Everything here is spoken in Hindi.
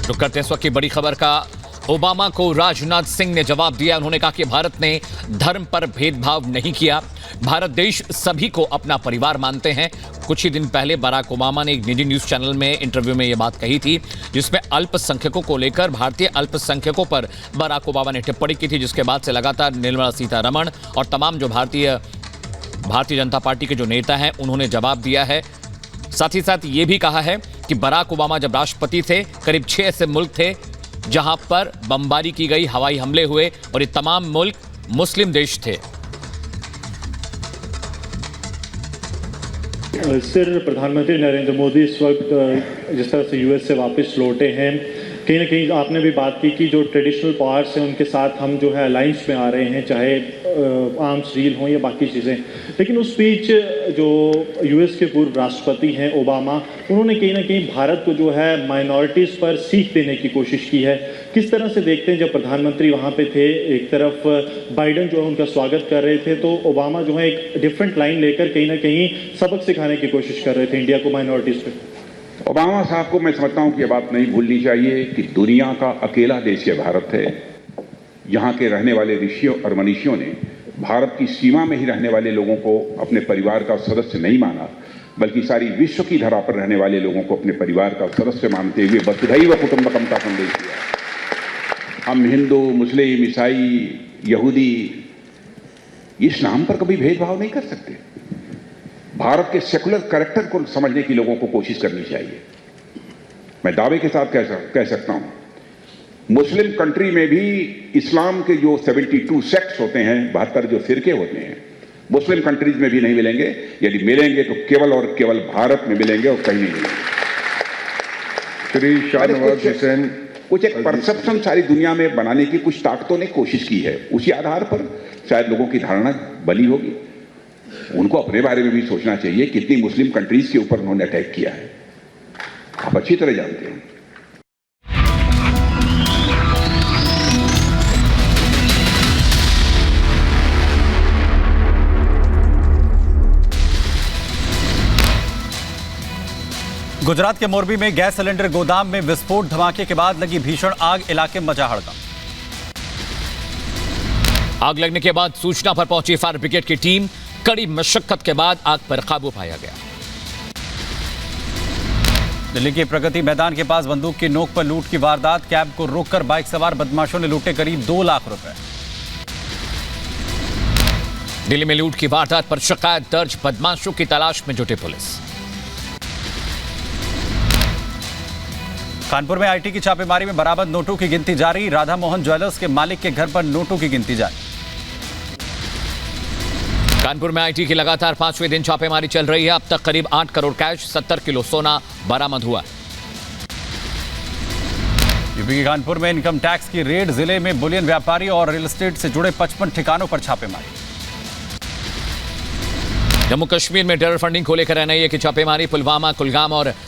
रुक करते हैं इस वक्त की बड़ी खबर का। ओबामा को राजनाथ सिंह ने जवाब दिया। उन्होंने कहा कि भारत ने धर्म पर भेदभाव नहीं किया। भारत देश सभी को अपना परिवार मानते हैं। कुछ ही दिन पहले बराक ओबामा ने एक निजी न्यूज चैनल में इंटरव्यू में यह बात कही थी, जिसमें अल्पसंख्यकों को लेकर भारतीय अल्पसंख्यकों पर बराक ओबामा ने टिप्पणी की थी, जिसके बाद से लगातार निर्मला सीतारमण और तमाम जो भारतीय जनता पार्टी के जो नेता हैं उन्होंने जवाब दिया है। साथ ही साथ ये भी कहा है कि बराक ओबामा जब राष्ट्रपति थे, करीब 6 ऐसे मुल्क थे जहां पर बमबारी की गई, हवाई हमले हुए, और ये तमाम मुल्क मुस्लिम देश थे। सर, प्रधानमंत्री नरेंद्र मोदी इस वक्त जिस तरह से यूएस से वापस लौटे हैं, कहीं ना कहीं आपने भी बात की कि जो ट्रेडिशनल पावर्स हैं उनके साथ हम जो है अलायंस में आ रहे हैं, चाहे आर्म्स डील हों या बाकी चीज़ें। लेकिन उस बीच जो यूएस के पूर्व राष्ट्रपति हैं ओबामा, उन्होंने कहीं ना कहीं भारत को जो है माइनॉरिटीज़ पर सीख देने की कोशिश की है। किस तरह से देखते हैं, जब प्रधानमंत्री वहाँ पे थे, एक तरफ बाइडन जो है उनका स्वागत कर रहे थे, तो ओबामा जो है एक डिफरेंट लाइन लेकर कहीं ना कहीं सबक सिखाने की कोशिश कर रहे थे इंडिया को माइनॉरिटीज़ पर। ओबामा साहब को मैं समझता हूं कि यह बात नहीं भूलनी चाहिए कि दुनिया का अकेला देश यह भारत है। यहाँ के रहने वाले ऋषियों और मनीषियों ने भारत की सीमा में ही रहने वाले लोगों को अपने परिवार का सदस्य नहीं माना, बल्कि सारी विश्व की धरा पर रहने वाले लोगों को अपने परिवार का सदस्य मानते हुए वसुधैव कुटुंबकम का संदेश दिया। हम हिंदू, मुस्लिम, ईसाई, यहूदी इस नाम पर कभी भेदभाव नहीं कर सकते। भारत के सेकुलर कैरेक्टर को समझने की लोगों को कोशिश करनी चाहिए। मैं दावे के साथ कह सकता हूं, मुस्लिम कंट्री में भी इस्लाम के जो 72 सेक्ट्स होते हैं, 72 जो फिरके होते हैं, मुस्लिम कंट्रीज में भी नहीं मिलेंगे। यदि मिलेंगे तो केवल और केवल भारत में मिलेंगे और कहीं नहीं मिलेंगे। श्री शाहनवाज हुसैन, कुछ एक परसेप्शन सारी दुनिया में बनाने की कुछ ताकतों ने कोशिश की है। उसी आधार पर शायद लोगों की धारणा बनी होगी। उनको अपने बारे में भी सोचना चाहिए, कितनी मुस्लिम कंट्रीज के ऊपर उन्होंने अटैक किया है, आप अच्छी तरह जानते हैं। गुजरात के मोरबी में गैस सिलेंडर गोदाम में विस्फोट, धमाके के बाद लगी भीषण आग, इलाके में मचा हड़कंप। आग लगने के बाद सूचना पर पहुंची फायर ब्रिगेड की टीम। कड़ी मशक्कत के बाद आग पर काबू पाया गया। दिल्ली के प्रगति मैदान के पास बंदूक की नोक पर लूट की वारदात, कैब को रोककर बाइक सवार बदमाशों ने लूटे करीब 2 लाख रुपए। दिल्ली में लूट की वारदात पर शिकायत दर्ज, बदमाशों की तलाश में जुटी पुलिस। कानपुर में आईटी की छापेमारी में बरामद नोटों की गिनती जारी, राधा मोहन ज्वेलर्स के मालिक के घर पर नोटों की गिनती जारी। कानपुर में आईटी की लगातार 5वें दिन छापेमारी चल रही है। अब तक करीब 8 करोड़ कैश, 70 किलो सोना बरामद हुआ। यूपी के कानपुर में इनकम टैक्स की रेड, जिले में बुलियन व्यापारी और रियल एस्टेट से जुड़े 55 ठिकानों पर छापेमारी। जम्मू कश्मीर में टेरर फंडिंग को लेकर एनआईए की छापेमारी, पुलवामा, कुलगाम और